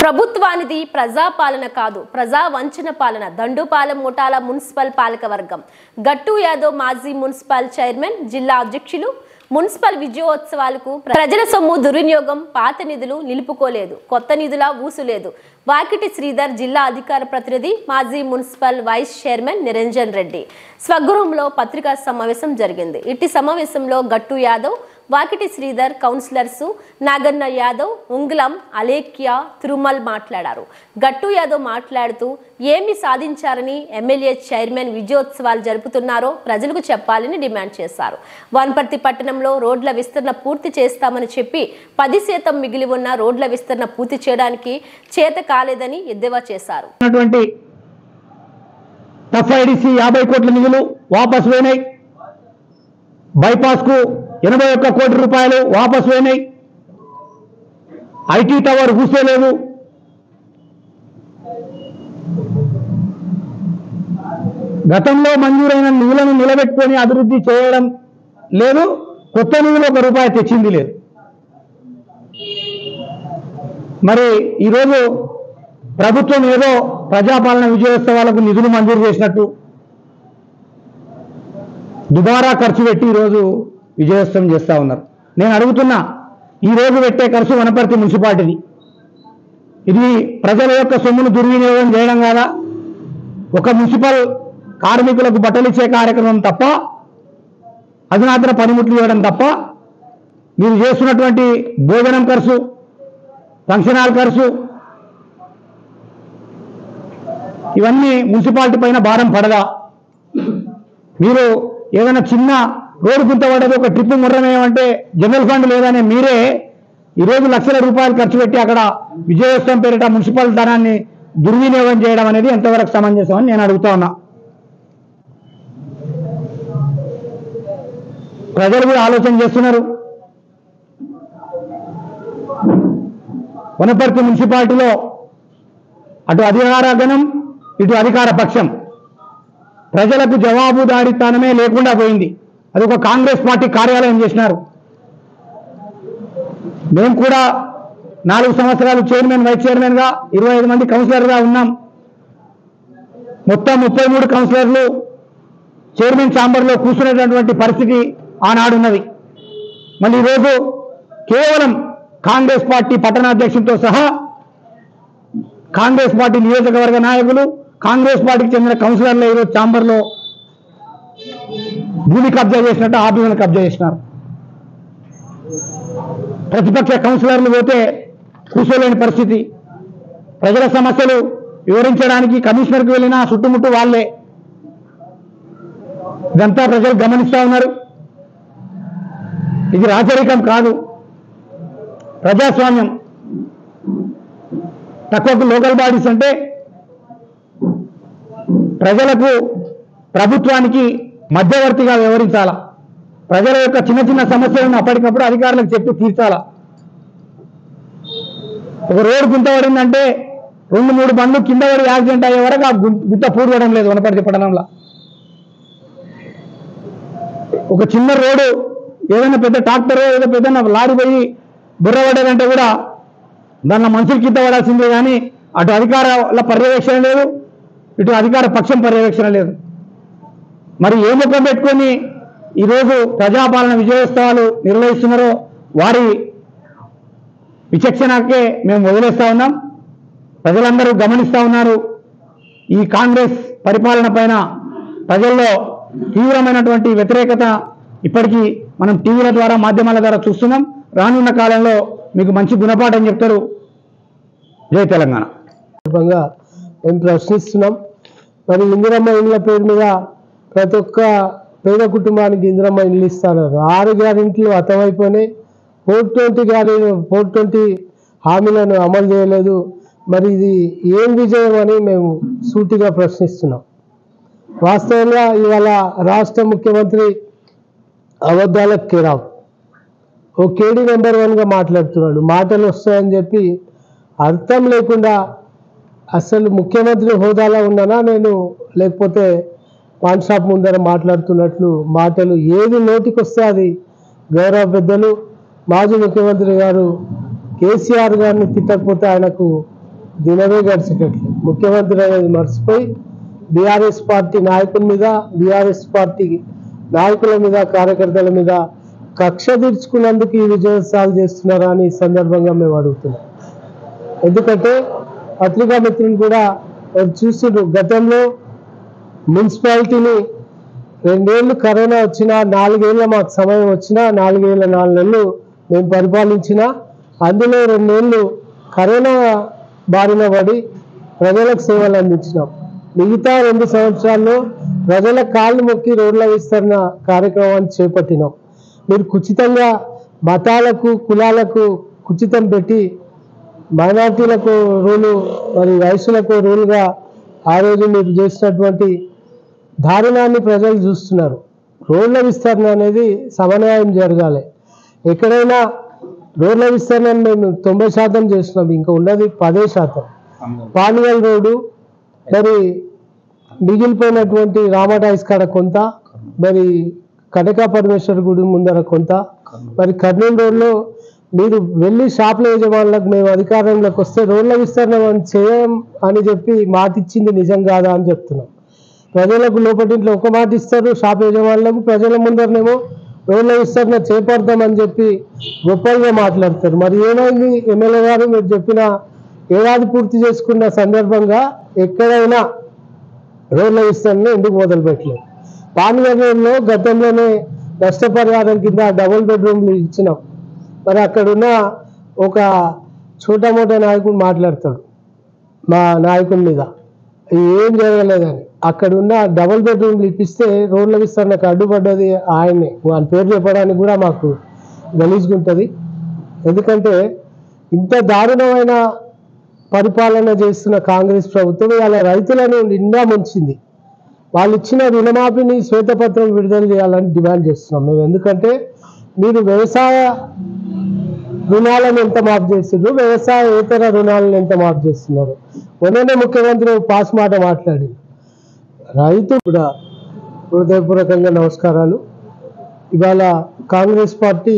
ప్రభుత్వానిది ప్రజాపాలన కాదు, ప్రజా వంచన పాలన. దండుపాలెం ముఠాల మున్సిపల్ పాలకవర్గం. గట్టు యాదవ్ మాజీ మున్సిపల్ చైర్మన్, జిల్లా అధ్యక్షులు. మున్సిపల్ విజయోత్సవాలకు ప్రజల సొమ్ము దుర్వినియోగం, పాత నిధులు నిలుపుకోలేదు, కొత్త నిధుల ఊసులేదు. వాకిటి శ్రీధర్, జిల్లా అధికార ప్రతినిధి, మాజీ municipal vice chairman Niranjan Reddy స్వగృహంలో పత్రికా సమావేశం జరిగింది. ఇట్టి సమావేశంలో గట్టు యాదవ్, వాకిటి శ్రీధర్, కౌన్సిలర్స్ నాగన్న యాదవ్, ఉంగులం, అలేఖ్య, తిరుమల్ మాట్లాడారు. గట్టు యాదవ్ మాట్లాడుతూ ఏమి సాధించారని, ఎమ్మెల్యే చైర్మన్ విజయోత్సవాలు జరుపుతున్నారో ప్రజలకు చెప్పాలని డిమాండ్ చేశారు. వనపర్తి పట్టణంలో రోడ్ల విస్తరణ పూర్తి చేస్తామని చెప్పి 10% మిగిలి ఉన్న రోడ్ల విస్తరణ పూర్తి చేయడానికి చేత కాలేదని ఎద్దేవా చేశారు. 50 కోట్ల నిధులు వాపసు పోయినాయి. బైపాస్ కు 81 కోట్ల రూపాయలు వాపసు పోయినాయి. ఐటీ టవర్ కూసేలేదు. గతంలో మంజూరైన నిధులను నిలబెట్టుకొని అభివృద్ధి చేయడం లేదు. కొత్త నిధులు 1 రూపాయి తెచ్చింది లేదు. మరి ఈరోజు ప్రభుత్వం ఏదో ప్రజాపాలన విజయోత్సవాలకు నిధులు మంజూరు చేసినట్టు దుబారా ఖర్చు పెట్టి ఈరోజు విజయోత్సవం చేస్తూ ఉన్నారు. నేను అడుగుతున్నా, ఈరోజు పెట్టే ఖర్చు వనపర్తి మున్సిపాలిటీది. ఇది ప్రజల యొక్క సొమ్మును దుర్వినియోగం చేయడం కాదా? ఒక మున్సిపల్ కార్మికులకు బట్టలు ఇచ్చే కార్యక్రమం తప్ప, అధునాతన పనిముట్లు ఇవ్వడం తప్ప, మీరు చేస్తున్నటువంటి భోజనం ఖర్చు, ఫంక్షన్ హాల్ ఖర్చు, ఇవన్నీ మున్సిపాలిటీ పైన భారం పడదా? మీరు ఏదైనా చిన్న రోడ్డు గుంతపడ్డది, ఒక ట్రిప్ ముర్రమేయమంటే జనరల్ ఫండ్ లేదనే మీరే ఈరోజు లక్షల రూపాయలు ఖర్చు పెట్టి అక్కడ విజయోత్సవం పేరిట మున్సిపల్ ధనాన్ని దుర్వినియోగం చేయడం అనేది ఎంతవరకు సమంజసం అని నేను అడుగుతా ఉన్నా. ప్రజలు కూడా ఆలోచన చేస్తున్నారు. వనపర్తి మున్సిపాలిటీలో అటు అధికార గణం, ఇటు అధికార పక్షం ప్రజలకు జవాబుదారీతనమే లేకుండా పోయింది. అది ఒక కాంగ్రెస్ పార్టీ కార్యాలయం చేసినారు. మేము కూడా 4 సంవత్సరాలు చైర్మన్, వైస్ చైర్మన్గా, 25 మంది కౌన్సిలర్గా ఉన్నాం. మొత్తం 33 కౌన్సిలర్లు చైర్మన్ ఛాంబర్లో కూర్చునేటటువంటి పరిస్థితి ఆనాడున్నది. మళ్ళీ ఈరోజు కేవలం కాంగ్రెస్ పార్టీ పట్టణాధ్యక్షులతో సహా కాంగ్రెస్ పార్టీ నియోజకవర్గ నాయకులు, కాంగ్రెస్ పార్టీకి చెందిన కౌన్సిలర్లు ఈరోజు ఛాంబర్లో భూమి కబ్జా చేసినట్టు ఆఫీసులను కబ్జా చేసినారు. ప్రతిపక్ష కౌన్సిలర్లు పోతే కూర్చోలేని పరిస్థితి. ప్రజల సమస్యలు వివరించడానికి కమిషనర్కి వెళ్ళినా చుట్టుముట్టు వాళ్ళే. ఇదంతా ప్రజలు గమనిస్తూ ఉన్నారు. ఇది రాచరికం కాదు, ప్రజాస్వామ్యం. తక్కువకు లోకల్ బాడీస్ అంటే ప్రజలకు, ప్రభుత్వానికి మధ్యవర్తిగా వ్యవహరించాలా. ప్రజల యొక్క చిన్న చిన్న సమస్యలను అప్పటికప్పుడు అధికారులకు చెప్పి తీర్చాలా. ఒక రోడ్డు గుంత పడిందంటే 2-3 బండ్లు కింద పడి యాక్సిడెంట్ అయ్యే వరకు ఆ గుంత పూడవడం లేదు వనపర్తి పట్టణంలో. ఒక చిన్న రోడ్డు, ఏదైనా పెద్ద ట్రాక్టర్, ఏదో పెద్ద లారీ పోయి బుర్రపడ్డదంటే కూడా దానిలో మనుషులు కింద పడాల్సిందే, కానీ అటు అధికారుల పర్యవేక్షణ లేదు, ఇటు అధికార పక్షం పర్యవేక్షణ లేదు. మరి ఏ ముఖం పెట్టుకొని ఈరోజు ప్రజాపాలన విజయోత్సవాలు నిర్వహిస్తున్నారో వారి విచక్షణకే మేము వదిలేస్తా ఉన్నాం. ప్రజలందరూ గమనిస్తూ ఉన్నారు. ఈ కాంగ్రెస్ పరిపాలన పైన ప్రజల్లో తీవ్రమైనటువంటి వ్యతిరేకత ఇప్పటికీ మనం టీవీల ద్వారా, మాధ్యమాల ద్వారా చూస్తున్నాం. రానున్న కాలంలో మీకు మంచి గుణపాఠం చెప్తారు. జై తెలంగాణ. మేము ప్రశ్నిస్తున్నాం. మరి ఇందిరమ్మ ఇండ్ల పేరు మీద ప్రతి ఒక్క పేద కుటుంబానికి ఇందిరమ్మ ఇండ్లు ఇస్తారు. 6 గ్యారెంటీలు అతమైపోయినాయి. 420 హామీలను అమలు చేయలేదు. మరి ఇది ఏం విజయం అని మేము సూటిగా ప్రశ్నిస్తున్నాం. వాస్తవంగా ఇవాళ రాష్ట్ర ముఖ్యమంత్రి అబద్ధాలకు కేరావు. ఓ కేడీ నెంబర్ 1గా మాట్లాడుతున్నాడు. మాటలు వస్తాయని చెప్పి అర్థం లేకుండా, అసలు ముఖ్యమంత్రి హోదాలో ఉన్నానా నేను, లేకపోతే పాన్ షాప్ ముందర మాట్లాడుతున్నట్లు మాటలు ఏది నోటికి వస్తే అది గౌరవ పెద్దలు మాజీ ముఖ్యమంత్రి గారు కేసీఆర్ గారిని తిట్టకపోతే ఆయనకు దినమే గడిచేటట్లు ముఖ్యమంత్రి అనేది మర్చిపోయి బీఆర్ఎస్ పార్టీ నాయకుల మీద, బీఆర్ఎస్ పార్టీ నాయకుల మీద, కార్యకర్తల మీద కక్ష తీర్చుకున్నందుకు ఈ విజయోత్సవాలు చేస్తున్నారా అని ఈ సందర్భంగా మేము అడుగుతున్నాం. ఎందుకంటే పత్రికా మిత్రులు కూడా చూస్తుండ్రు, గతంలో మున్సిపాలిటీని 2 ఏళ్ళు కరోనా వచ్చినా, 4 ఏళ్ళ మాకు సమయం వచ్చినా, 4 ఏళ్ళ 4 నెలలు మేము పరిపాలించినా, అందులో 2 ఏళ్ళు కరోనా బారిన పడి ప్రజలకు సేవలు అందించినాం. మిగతా 2 సంవత్సరాల్లో ప్రజల కాళ్ళు మొక్కి రోడ్ల విస్తరణ కార్యక్రమాన్ని చేపట్టినాం. మీరు ఉచితంగా మతాలకు, కులాలకు ఉచితం పెట్టి మైనార్టీలకు రూలు, మరి వయసులకు రూలుగా ఆ రోజు మీరు చేసినటువంటి దారుణాన్ని ప్రజలు చూస్తున్నారు. రోడ్ల విస్తరణ అనేది సమన్వయం జరగాలి. ఎక్కడైనా రోడ్ల విస్తరణ మేము 90% చేస్తున్నాం, ఇంకా ఉన్నది 10%. పానియల్ రోడ్డు, మరి మిగిలిపోయినటువంటి రామటాయిస్ కాడ కొంత, మరి కనకా పరమేశ్వర గుడి ముందర కొంత, మరి కర్నూలు రోడ్లో మీరు వెళ్ళి షాపుల యజమానులకు మేము అధికారంలోకి వస్తే రోడ్ల విస్తరణ చేయం అని చెప్పి మాట ఇచ్చింది నిజం కాదా అని చెప్తున్నాం. ప్రజలకు లోపటింట్లో ఒక మాట ఇస్తారు షాప్ యజమానులకు, ప్రజల ముందరనేమో రోడ్ల విస్తరణ చేపడతామని చెప్పి గొప్పగా మాట్లాడతారు. మరి ఏమైంది ఎమ్మెల్యే గారు, మీరు చెప్పిన ఏడాది పూర్తి చేసుకున్న సందర్భంగా ఎక్కడైనా రోడ్ల విస్తరణ ఎందుకు మొదలు పెట్టలేదు? పానిగడ్డలో గతంలోనే నష్టపరిహారం కింద డబుల్ బెడ్రూమ్లు ఇచ్చినాం. మరి అక్కడున్న ఒక చోటా మోటా నాయకుడు మాట్లాడతాడు మా నాయకుడి మీద, ఏం జరగలేదని. అక్కడున్న డబుల్ బెడ్రూమ్లు ఇప్పిస్తే రోడ్ల విస్తరణకు అడ్డుపడ్డది ఆయనే. వాళ్ళ పేరు చెప్పడానికి కూడా మాకు గలీజుగుంటుంది. ఎందుకంటే ఇంత దారుణమైన పరిపాలన చేస్తున్న కాంగ్రెస్ ప్రభుత్వం ఇవాళ రైతులను నిండా ముంచింది. వాళ్ళు ఇచ్చిన రుణమాఫీని శ్వేతపత్రం విడుదల చేయాలని డిమాండ్ చేస్తున్నాం మేము. ఎందుకంటే మీరు వ్యవసాయ రుణాలను ఎంత మాఫ్ చేస్తున్నారు, వ్యవసాయేతర రుణాలను ఎంత మాఫ్ చేస్తున్నారు? మొన్ననే ముఖ్యమంత్రి పాస్ మాట మాట్లాడి రైతు కూడా హృదయపూర్వకంగా నమస్కారాలు. ఇవాళ కాంగ్రెస్ పార్టీ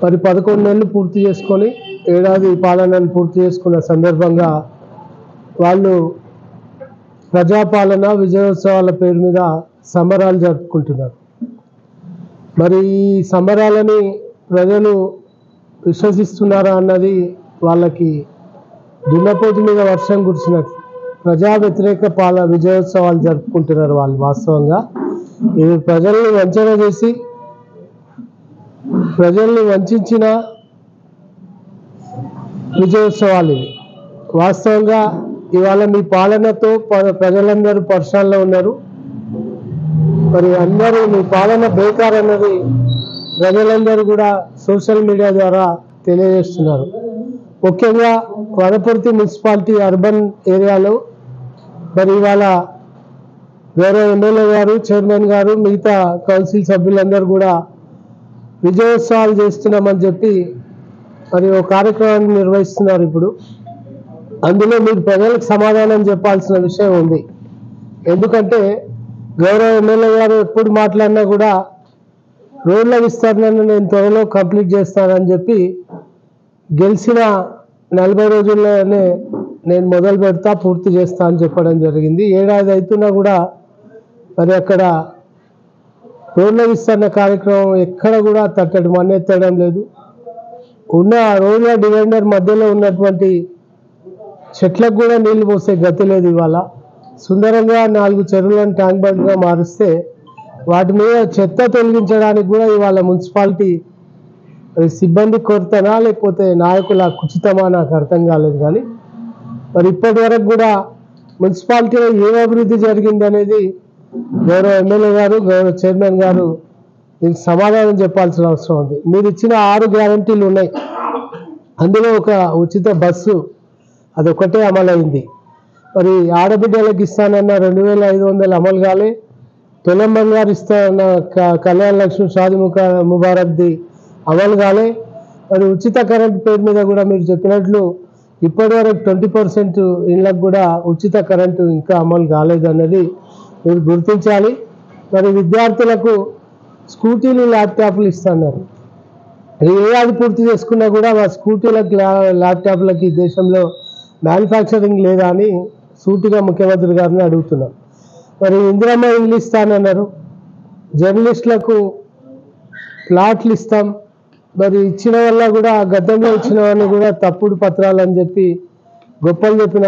మరి 11 నెలలు పూర్తి చేసుకొని ఏడాది పాలనను పూర్తి చేసుకున్న సందర్భంగా వాళ్ళు ప్రజాపాలన విజయోత్సవాల పేరు మీద సంబరాలు జరుపుకుంటున్నారు. మరి ఈ సంబరాలని ప్రజలు విశ్వసిస్తున్నారా అన్నది వాళ్ళకి దున్నపోతు మీద వర్షం కురిసినట్లు ప్రజా వ్యతిరేక విజయోత్సవాలు జరుపుకుంటున్నారు వాళ్ళు. వాస్తవంగా ఇది ప్రజల్ని వంచన చేసి, ప్రజల్ని వంచిన విజయోత్సవాలు ఇవి. వాస్తవంగా ఇవాళ మీ పాలనతో ప్రజలందరూ పర్షాల్లో ఉన్నారు. మరి అందరూ మీ పాలన బేకార్ అన్నది ప్రజలందరూ కూడా సోషల్ మీడియా ద్వారా తెలియజేస్తున్నారు. ముఖ్యంగా వనపర్తి మున్సిపాలిటీ అర్బన్ ఏరియాలో మరి ఇవాళ గౌరవ ఎమ్మెల్యే గారు, చైర్మన్ గారు, మిగతా కౌన్సిల్ సభ్యులందరూ కూడా విజయోత్సవాలు చేస్తున్నామని చెప్పి మరి ఒక కార్యక్రమాన్ని నిర్వహిస్తున్నారు. ఇప్పుడు అందులో మీరు ప్రజలకు సమాధానం చెప్పాల్సిన విషయం ఉంది. ఎందుకంటే గౌరవ ఎమ్మెల్యే గారు ఎప్పుడు మాట్లాడినా కూడా రోడ్ల విస్తరణను నేను త్వరలో కంప్లీట్ చేస్తానని చెప్పి గెలిచిన 40 రోజుల్లోనే నేను మొదలు పెడతా, పూర్తి చేస్తా అని చెప్పడం జరిగింది. ఏడాది అవుతున్నా కూడా మరి అక్కడ రోడ్ల విస్తరణ కార్యక్రమం ఎక్కడ కూడా తట్టడి మన్నెత్తడం లేదు. ఉన్న రోడ్ల డివైడర్ మధ్యలో ఉన్నటువంటి చెట్లకు కూడా నీళ్లు పోసే గతి లేదు. ఇవాళ సుందరంగా 4 చెరువులను ట్యాంక్ బండ్గా మారుస్తే వాటి మీద చెత్త తొలగించడానికి కూడా ఇవాళ మున్సిపాలిటీ సిబ్బంది కొరతనా లేకపోతే నాయకుల కుచితమా నాకు అర్థం కాలేదు. కానీ మరి ఇప్పటి వరకు కూడా మున్సిపాలిటీలో ఏం అభివృద్ధి జరిగింది అనేది గౌరవ ఎమ్మెల్యే గారు, గౌరవ చైర్మన్ గారు దీనికి సమాధానం చెప్పాల్సిన అవసరం ఉంది. మీరు ఇచ్చిన 6 గ్యారంటీలు ఉన్నాయి. అందులో ఒక ఉచిత బస్సు అదొకటే అమలైంది. మరి ఆడబిడ్డలకు ఇస్తానన్న 2500 అమలు కాలే. తులం బంగారు ఇస్తానన్న కళ్యాణ లక్ష్మి షాది ముబారక్ది అమలు కాలే. మరి ఉచిత కరెంట్ పేరు మీద కూడా మీరు చెప్పినట్లు ఇప్పటి వరకు 20% ఇళ్ళకు కూడా ఉచిత కరెంటు ఇంకా అమలు కాలేదు అన్నది మీరు గుర్తించాలి. మరి విద్యార్థులకు స్కూటీలు, ల్యాప్టాప్లు ఇస్తున్నారు. ఏడాది పూర్తి చేసుకున్నా కూడా మా స్కూటీలకు ల్యాప్టాప్లకి దేశంలో మ్యానుఫ్యాక్చరింగ్ లేదా అని సూటిగా ముఖ్యమంత్రి గారిని అడుగుతున్నాం. మరి ఇందిరమ్మ ఇల్లు ఇస్తానన్నారు, జర్నలిస్టులకు ప్లాట్లు ఇస్తాం, మరి ఇచ్చిన వల్ల కూడా గతంలో ఇచ్చిన వాళ్ళని కూడా తప్పుడు పత్రాలు అని చెప్పి గొప్పలు చెప్పిన